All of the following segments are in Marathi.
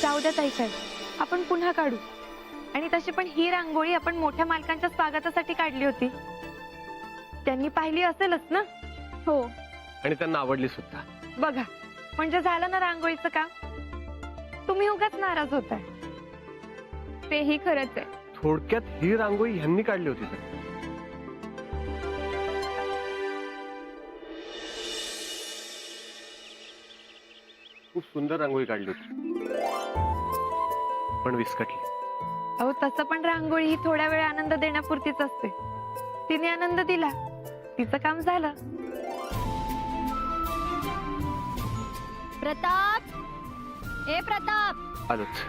जाऊ द्या ताईसाहेब, आपण पुन्हा काढू. आणि तशी पण ही रांगोळी आपण मोठ्या मालकांच्या स्वागतासाठी काढली होती. त्यांनी पाहिली असेलच ना? हो. आणि त्यांना आवडली सुद्धा. बघा, म्हणजे झालं ना रांगोळीचं काम. तुम्ही उगाच नाराज होताय. तेही खरंच आहे. थोडक्यात ही रांगोळी ह्यांनी काढली होती तर. खूप सुंदर रांगोळी काढली होती, पण विस्कटली. अहो, तसं पण रांगोळी ही थोड्या वेळ आनंद देण्यापुरतीच असते. तिने आनंद दिला, तिचं काम झालं. प्रताप, ए प्रताप. आलोच.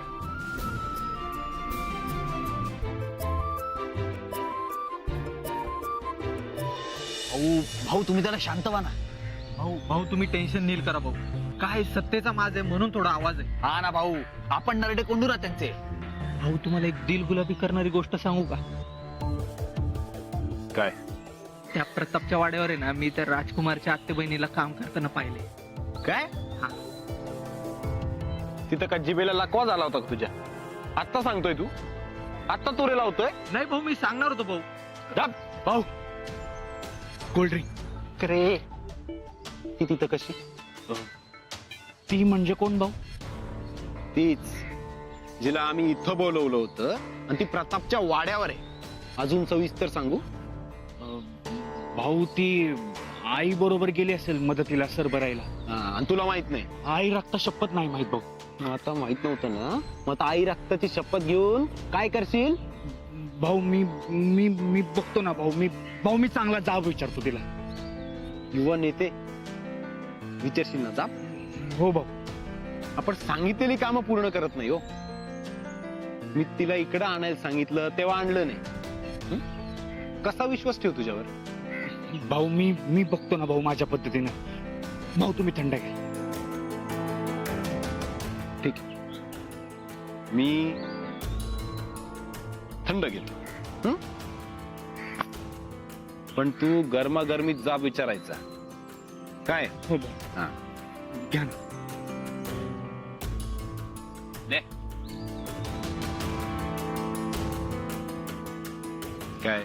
भाऊ तुम्ही त्याला शांत व्हा ना. भाऊ भाऊ तुम्ही टेन्शन नील करा भाऊ. काय सत्तेचा माज आहे म्हणून थोडा आवाज आहे. हा ना भाऊ, आपण नरडे कोंडूरा त्यांचे. भाऊ तुम्हाला एक दिल गुलाबी करणारी गोष्ट सांगू का? काय? त्या प्रतापच्या वाड्यावर आहे ना, मी त्या राजकुमारच्या आत्ते बहिणीला काम करताना पाहिले. काय? हा. तिथं का जिबेला लकवा झाला होता का तुझ्या? आत्ता सांगतोय तू? आत्ता तुरे लावतोय? नाही भाऊ, मी सांगणार होतो भाऊ. दाब. भाऊ कोल्ड ड्रिंक. रे ती तिथं कशी? ती म्हणजे कोण भाऊ? तीच जिला आम्ही इथं बोलवलं होतं आणि ती प्रतापच्या वाड्यावर आहे. अजून सविस्तर सांगू? भाऊ ती आई बरोबर गेली असेल मदतीला सरबरायला. आणि तुला माहित नाही? आई रक्त शपथ नाही माहित भाऊ. मग आता माहित नव्हतं ना? मग आता आई रक्ताची शपथ घेऊन काय करशील? भाऊ मी बघतो ना भाऊ, मी चांगला जाब विचारतो तिला. युवा नेते विचारशील ना जाब? हो भाऊ. आपण सांगितलेली कामं पूर्ण करत नाही हो. मी तिला इकडं आणायला सांगितलं तेव्हा आणलं नाही. कसा विश्वास ठेव तुझ्यावर? भाऊ मी बघतो ना भाऊ माझ्या पद्धतीनं. भाऊ तुम्ही थंड घ्या. ठीक आहे, मी थंड गेलो. पण तू गरमागरमीत जाब विचारायचा काय? हो भाऊ. हा घ्या ना. दे. काय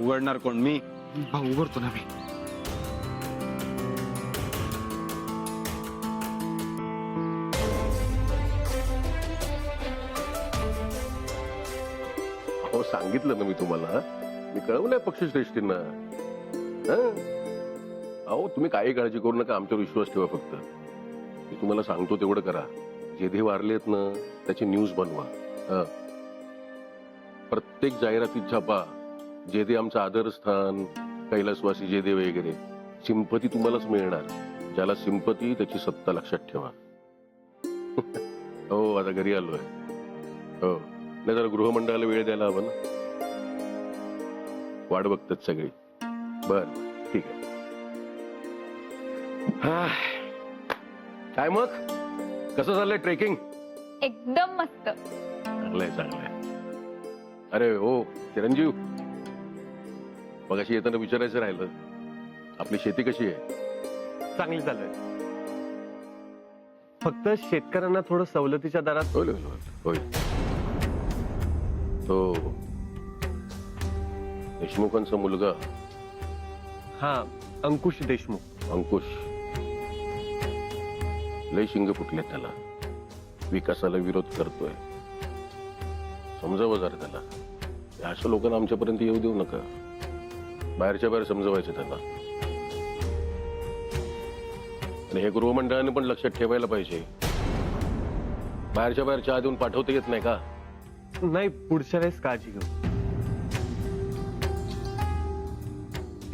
उघडणार कोण? मी. भाऊ उघडतो ना मी. हो, सांगितलं ना मी तुम्हाला. मी कळवलंय पक्षश्रेष्ठींना. अहो, तुम्ही काही काळजी करू नका, आमच्यावर विश्वास ठेवा फक्त. मी तुम्हाला सांगतो तेवढं करा. जेधे वारलेत ना त्याची न्यूज बनवा. प्रत्येक जाहिरातीत छापा. जेधे आमचं आदरस्थान, कैलासवासी जेधे वगैरे. सिंपती तुम्हालाच मिळणार. ज्याला सिंपती त्याची सत्ता लक्षात ठेवा. हो, आता घरी आलोय. हो, नाही जरा गृहमंडळाला वेळ द्यायला हवा ना. वाट बघतात सगळी. बर, ठीक आहे. काय मग कसं चाललंय ट्रेकिंग? एकदम मस्त. चांगलंय चांगलंय. अरे हो चिरंजीव, मगाशी येताना विचारायचं राहिलं, आपली शेती कशी आहे? चांगली चालू आहे. फक्त शेतकऱ्यांना थोडं सवलतीच्या दरात. होईल होईल होईल. तो देशमुखांचा मुलगा. हा, अंकुश देशमुख. अंकुश लय शिंग फुटले त्याला. विकासाला विरोध करतोय. समजावं जरा त्याला. या अशा लोकांना आमच्यापर्यंत येऊ देऊ नका. बाहेरच्या बाहेर समजवायचं त्याला. आणि हे गृहमंडळाने पण लक्षात ठेवायला पाहिजे. बाहेरच्या बाहेर चहा देऊन पाठवता येत नाही का? नाही, पुढच्या वेळेस काळजी घेऊ.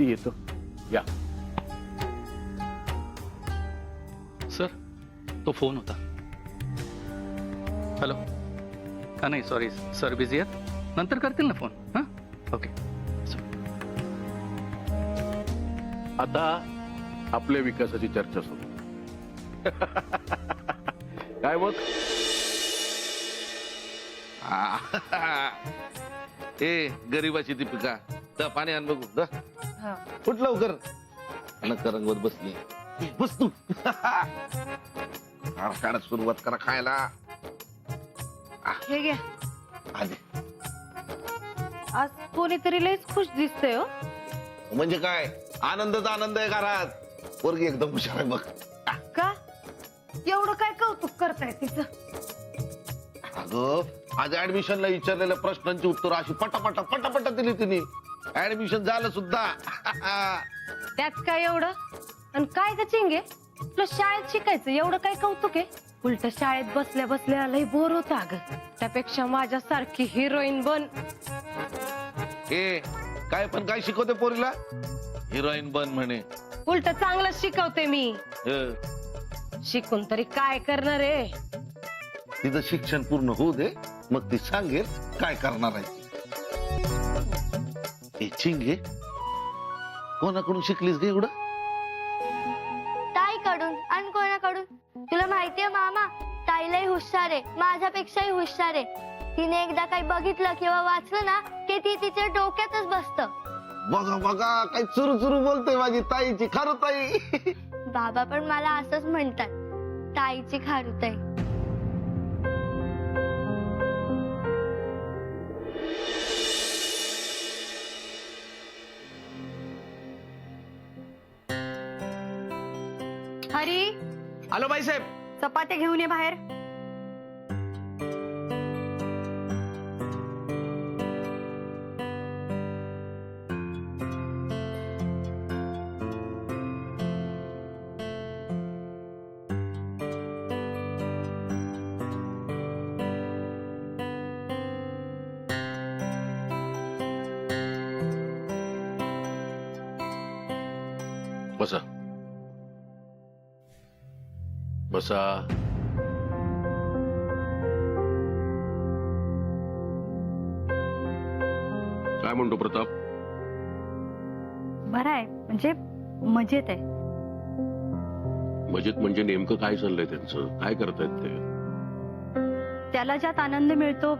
येतो. या. सर, तो फोन होता. हॅलो. हा नाही, सॉरी सर, बिझी आहेत. नंतर करतील ना फोन. हां, ओके. आता आपल्या विकासाची चर्चा सुरू. काय मग? ए गरीबाची ती पिका द पाणी आण बघू. द कुठ लवकर रंगवत बसली. बस तू. काढत सुरुवात करा खायला. हे घ्या. आधी आज कोणीतरी लयच खुश दिसतंय हो. म्हणजे काय आनंदच आनंद आहे घरात. पोरगी एकदम हुशार आहे बघ. का एवढं काय कौतुक करताय तिचं? अगं आज ऍडमिशनला विचारलेल्या प्रश्नांची उत्तर अशी पटापटा पटापटा दिली तिने. ऍडमिशन झालं सुद्धा. त्यात काय एवढं? आणि काय ग चिंगे, तुला शाळेत शिकायचं एवढं काय कौतुक आहे? उलट शाळेत बसल्या बसल्या लय बोर होत अगं. त्यापेक्षा माझ्यासारखी हिरोईन बन. ए काय पण काय शिकवते पोरीला? हिरोईन बन म्हणे. उलट चांगलं शिकवते मी. हं. शिकून तरी काय करणार आहे? तिचं शिक्षण पूर्ण होऊ दे मग ती सांगेल काय करणार आहे. ए चिंगे कोणाकडून शिकलीस गे एवढं? ताईकडून. आणि कोणाकडून? तुला माहितीये मामा, ताईलाही हुशार आहे, माझ्यापेक्षाही हुशार आहे. तिने एकदा काही बघितलं किंवा वाचलं ना की ती तिच्या डोक्यातच बसतं. बघा बघा काय चुरू चुरू बोलते माझी ताईची खरं ताई. बाबा पण मला असंच म्हणतात, ताईची खारुताई. हरी, आलो बाईसाहेब. चपात्या घेऊन ये बाहेर. बसा बसा. काय म्हणतो प्रताप? बरं आहे, म्हणजे मजेत आहे. मजेत म्हणजे नेमकं काय चाललंय त्यांचं? काय करतायत ते? त्याला ज्यात आनंद मिळतो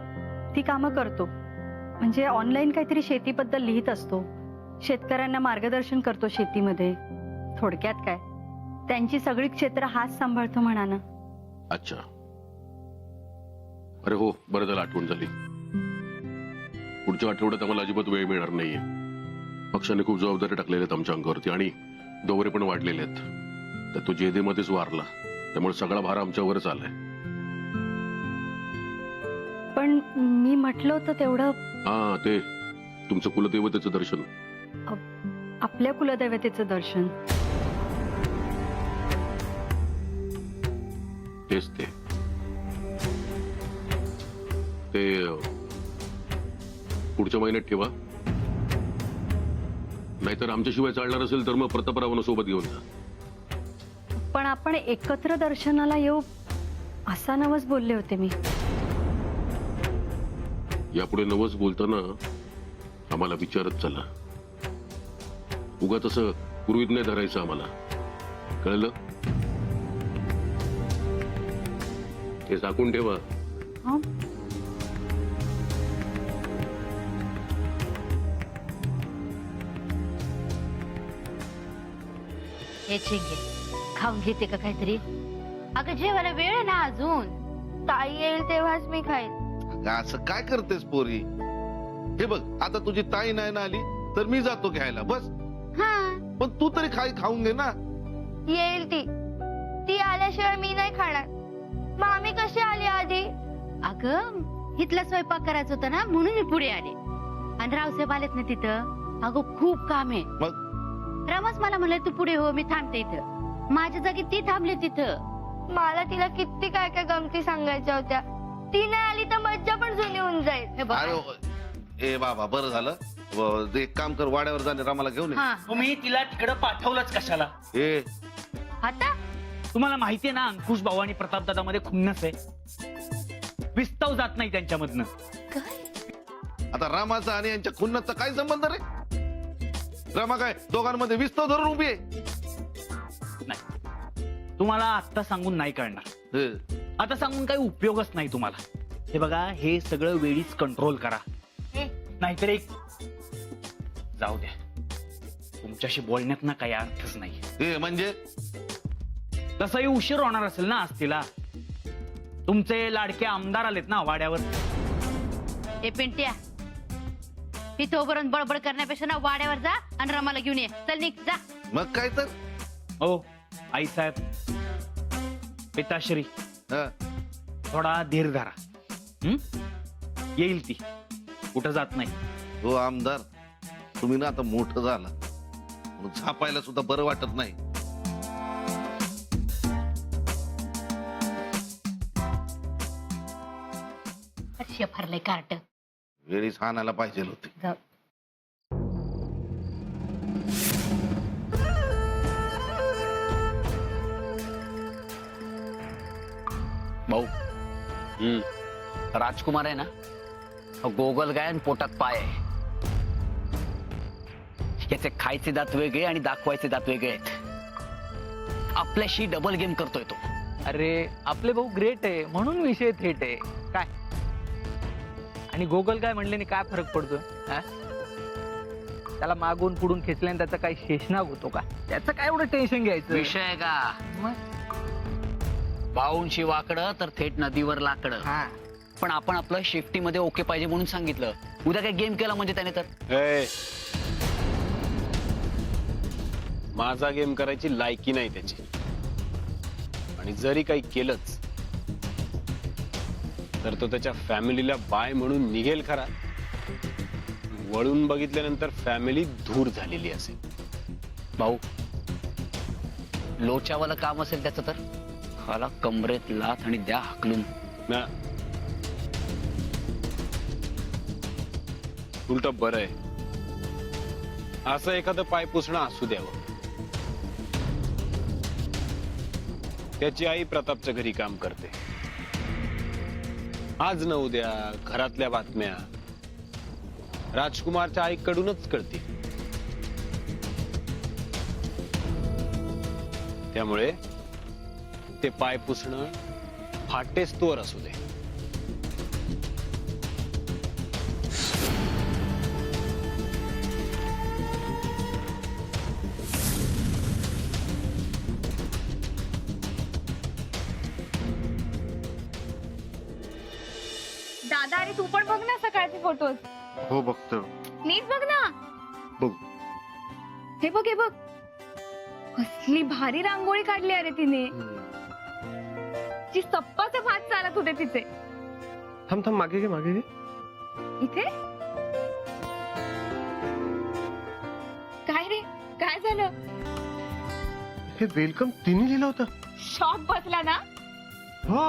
ती कामं करतो. म्हणजे ऑनलाईन काहीतरी शेतीबद्दल लिहित असतो, शेतकऱ्यांना मार्गदर्शन करतो शेतीमध्ये. थोडक्यात काय, त्यांची सगळी क्षेत्र हाच सांभाळतो म्हणा ना. अच्छा. अरे हो, बरं झालं आठवण झाली. पुढच्या आठवड्यात आम्हाला अजिबात वेळ मिळणार नाहीये. पक्षाने खूप जबाबदारी टाकलेल्या आहेत आमच्या अंगावरती आणि दौरे पण वाढलेले आहेत. तर तो जेदेमध्येच वारला, त्यामुळे सगळा भार आमच्यावरच आलाय. पण मी म्हटलं होतं तेवढं. हा, ते तुमचं कुलदेवतेचं दर्शन. आपल्या कुलदैवतेचं दर्शन. तेच ते पुढच्या महिन्यात ठेवा, नाहीतर आमच्याशिवाय चालणार असेल तर मग प्रतापरावांना सोबत घेऊन जा. पण आपण एकत्र दर्शनाला येऊ असा नवस बोलले होते मी. यापुढे नवस बोलताना आम्हाला विचारत चला. उगा तसं पूर्वीत नाही धरायचं आम्हाला, कळलं? हे झाकून ठेवा. हं? हे चिंगे, खाऊन घेते का काहीतरी? अगं जेवायला वेळ आहे ना अजून. ताई येईल तेव्हाच मी खाईन. अगं, असं काय करतेस पोरी? हे बघ आता तुझी ताई नाही ना आली तर मी जातो घ्यायला बस. हा, पण तू तरी खाऊन घे ना. येईल ती. ती आल्याशिवाय मी नाही खाणार. मामी कशी आली आधी? अगं इथला स्वयंपाक करायचा होता ना म्हणून मी पुढे आले. आणि रावसाहेब आलेत ना तिथं. अगं खूप काम आहे. मग रमच मला म्हणलं तू पुढे हो, मी थांबते इथं. माझ्या जागी ती थांबले तिथं. मला तिला किती काय काय गमती सांगायच्या होत्या. ती नाही आली तर मज्जा पण जुनी होऊन जाईल. हे बघ. अरे ए बाबा बरं झालं. एक काम कर, वाड्यावर जाणे रामाला घेऊन ये. हा. तुम्ही तिला तिकडं पाठवलंच कशाला? ए आता तुम्हाला माहितीये ना, अंकुश भाऊ आणि प्रताप दादा मध्ये खुन्नस आहे. विस्तव जात नाही त्यांच्यामधनं. आता रामाचा आणि यांच्या खुन्नसचा काय संबंध रे? रमा काय दोघांमध्ये विस्तव धरून उभी आहे? नाही, तुम्हाला आता सांगून नाही कळणार. हे, आता सांगून काही उपयोगच नाही तुम्हाला. हे बघा, हे सगळं वेळीच कंट्रोल करा, नाहीतर एक जाऊ द्या. तुमच्याशी बोलण्यात ना काही अर्थच नाही. हे म्हणजे तसाही उशीर होणार असेल ना आज तिला. तुमचे लाडके आमदार आलेत ना वाड्यावर. ए पिंट्या, इथोपर्यंत बडबड करण्यापेक्षा ना वाड्यावर जा आणि रमाला घेऊन ये. चल निघ जा. मग काय तर हो आई साहेब, पिताश्री, हा. थोडा धीर धरा. हं? येईल ती, कुठं जात नाही. हो आमदार, तुम्ही ना आता मोठं झाला, मग झापायला सुद्धा बरं वाटत नाही. शेफारलंय कार्ट. वेळीच आणायला पाहिजे होते. भाऊ, राजकुमार आहे ना, हा गोगल गाय आणि पोटात पाय आहे. याचे खायचे दात वेगळे आणि दाखवायचे दात वेगळे आहेत. आपल्याशी डबल गेम करतोय तो. अरे आपले भाऊ ग्रेट आहे म्हणून विषय थेट आहे काय. आणि गोगल काय म्हणले काय फरक पडतोय हा? त्याला मागून पुढून खेचल्याने त्याचा काही शेषनाग होतो का? त्याचं काय एवढं टेन्शन घ्यायचं. विषय आहे का भाऊंशी वाकडं तर थेट नदीवर लाकडं. पण आपण आपलं शेफ्टीमध्ये ओके पाहिजे म्हणून सांगितलं. उद्या काय गेम केला म्हणजे त्याने तर ए, माझा गेम करायची लायकी नाही त्याची. आणि जरी काही केलंच तर तो त्याच्या फॅमिलीला बाय म्हणून निघेल खरा. वळून बघितल्यानंतर फॅमिली धूर झालेली असेल. भाऊ, लोच्यावालं काम असेल त्याचं तर मला कमरेत लाथ आणि द्या हाकलून. ना उलट बरं आहे असं एखादं पाय पुसणं असू द्यावं. त्याची आई प्रतापच्या घरी काम करते. आज न उद्या घरातल्या बातम्या राजकुमारच्या आईकडूनच कळतील. त्यामुळे ते पाय पुसणं फाटेस्तोवर असू दे. दादा, अरे तू पण बघ ना सकाळचे फोटोज. हो बघतो. नीट बघ ना. बघ. हे बघ, हे बघ, कसली भारी रांगोळी काढली अरे तिने. जी सप्पाचे भात चालत होते तिचे. थांब थांब, मागे घे मागे घे. इथे काय रे, काय झालं? हे वेलकम तिने लिहिलं होतं. शॉक बसला ना? हो.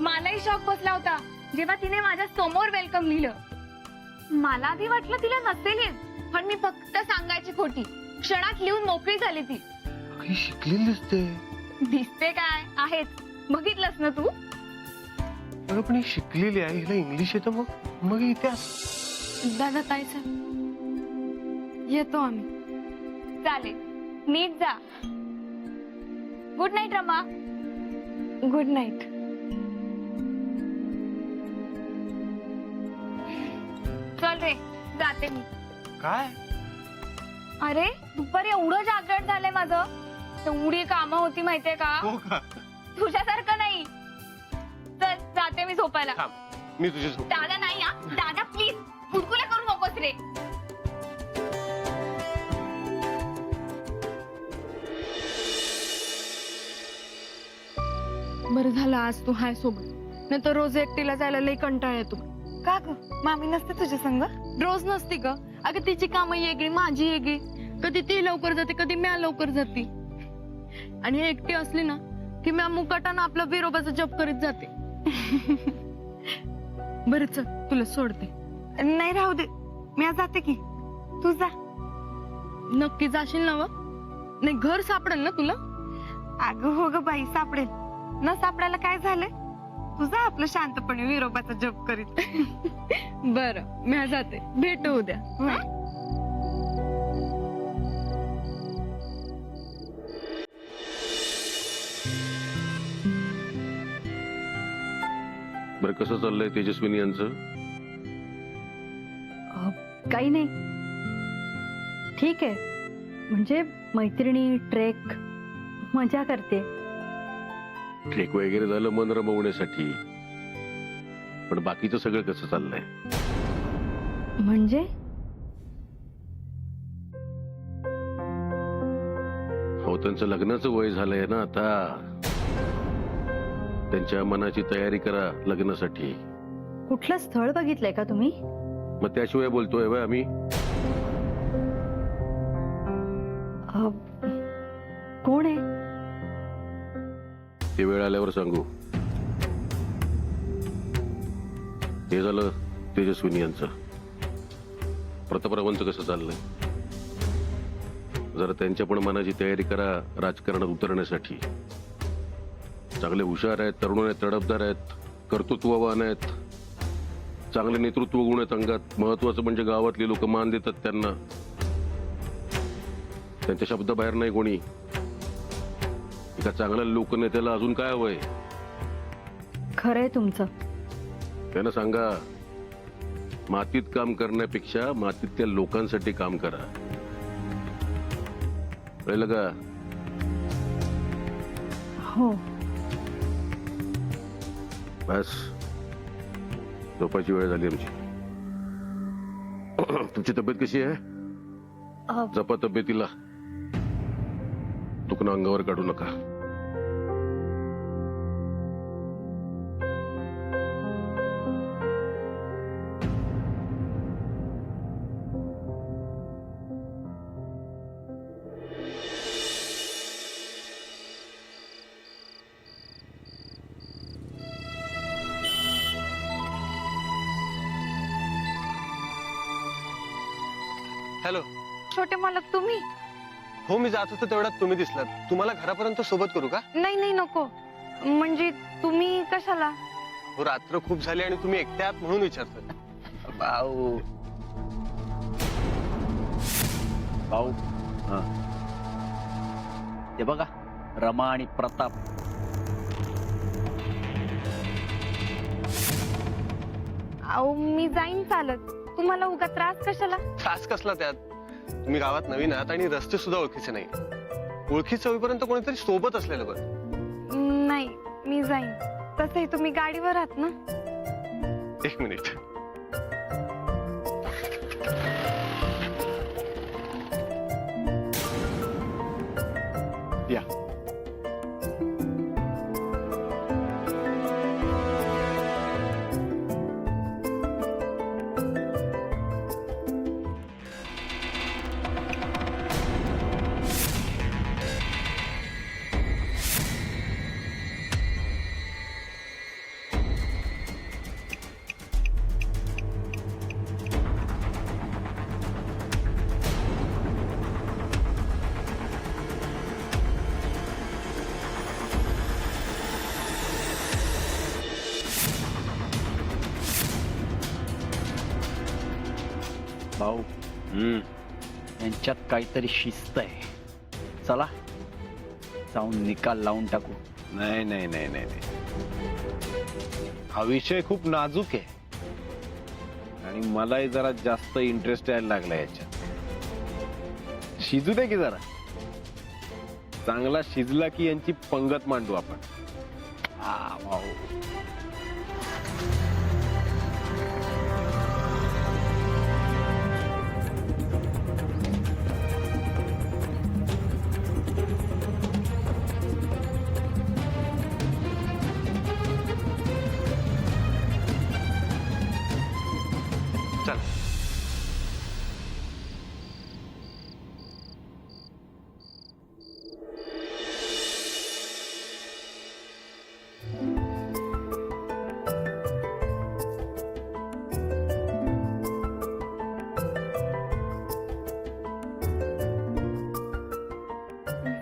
मलाही शॉक बसला होता जेव्हा तिने माझ्या समोर वेलकम लिहिलं. मला आधी वाटलं तिला नसेल येत, पण मी फक्त सांगायची खोटी. क्षणात लिहून मोकळी झाली ती. काही शिकलेली दिसते. दिसते काय आहेच, बघितलंस ना तू. अगं पण ही शिकलेली आहे, हिला इंग्लिश येतं. मग इतिहास. दादा ताई सर, येतो आम्ही. चालेल, नीट जा. Good night Rama. Good night. चल रे, जाते मी. काय? अरे दुपारी एवढं जागरण झालंय माझं. एवढी कामं होती माहितीये का? हो का? तुझ्यासारखं नाही. चल जाते मी झोपायला. थांब, मी तुझ्या सोबत. दादा नाही हा, दादा प्लीज हुडकुल्या करू नकोस रे. बरं झालं आज तू हाय सोबत, नाही तर रोज एकटीला जायला लई कंटाळा येतो. का ग, मामी नसते तुझ्या संग? रोज नसती ग. अगं तिची कामं वेगळी, माझी वेगळी. कधी ती लवकर जाते, कधी म्या लवकर जाते. आणि एकटी असली ना की म्या मुकाटानं आपला विरोबाचा जप करीत जाते. बरं चल, तुला सोडते. नाही राहू दे, म्या जाते की. तू जा. नक्की जाशील ना? नाही घर सापडेल ना तुला? अगं हो ग बाई, सापडेल न. सापडायला काय झालंय? तुझा आपलं शांतपणे विरोबाचा जप करीत. बरं, म्या जाते. भेटू उद्या. बरं, कसं चाललंय तेजस्विनी यांचं? काही नाही, ठीक आहे. म्हणजे मैत्रिणी, ट्रेक, मजा करते. ट्रेक वगैरे झालं मन रमवण्यासाठी. पण बाकीचं सगळं कसं चाललंय? म्हणजे हो, त्यांचं लग्नाचं वय झालंय ना आता. त्यांच्या मनाची तयारी करा लग्नासाठी. कुठलं स्थळ बघितलंय का तुम्ही? मग त्याशिवाय बोलतोय व्हय आम्ही? कोण आहे? ते वेळ आल्यावर सांगू. हे झालं तेजस्विनी यांचं. प्रतापरावांचं कसं चाललंय? जरा त्यांच्या पण मनाची तयारी करा राजकारणात उतरण्यासाठी. चांगले हुशार आहेत, तरुण आहेत, तडफदार आहेत, कर्तृत्ववान आहेत, चांगले नेतृत्व गुण आहेत अंगात. महत्वाचं म्हणजे गावातली लोक मान देतात त्यांना. त्यांच्या शब्दाबाहेर नाही कोणी. एका चांगल्या लोकनेत्याला अजून काय हवंय? खरंय तुमचं. त्यांना सांगा, मातीत काम करण्यापेक्षा मातीतल्या लोकांसाठी काम करा. कळलं का? हो. बस, झोपायची वेळ झाली आमची. तुमची तब्येत कशी आहे? जपा तब्येतीला. दुखणं अंगावर काढू नका. हॅलो. छोटे मालक तुम्ही? हो, मी जात होतो तेवढ्यात तुम्ही दिसलात. तुम्हाला घरापर्यंत सोबत करू का? नाही नाही नको. म्हणजे तुम्ही कशाला? हो, रात्र खूप झाली आणि तुम्ही एकट्या आहात म्हणून विचारतोय. भाऊ भाऊ ते बघा, रमा आणि प्रताप. अहो मी जाईन चालत. तुम्हाला उगा त्रास कशाला? त्रास कसला त्यात? तुम्ही गावात नवीन आहात आणि रस्ते सुद्धा ओळखीचे नाही. ओळखीचं होईपर्यंत कोणीतरी सोबत असलेलं बरं. नाही, मी जाईन. तसंही तुम्ही गाडीवर आहात ना. एक मिनिट. या. भाऊ यांच्यात काहीतरी शिस्त आहे. चला जाऊन निकाल लावून टाकू. नाही नाही नाही नाही नाही. हा विषय खूप नाजूक आहे आणि मलाही जरा जास्त इंटरेस्ट यायला लागला याच्यात. शिजू दे की जरा. चांगला शिजला की यांची पंगत मांडू आपण. हा भाऊ. चल.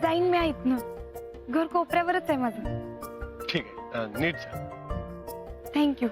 जाईन मी इथनं. घर कोपऱ्यावरच आहे माझं. ठीक आहे. नीट जा. थँक्यू.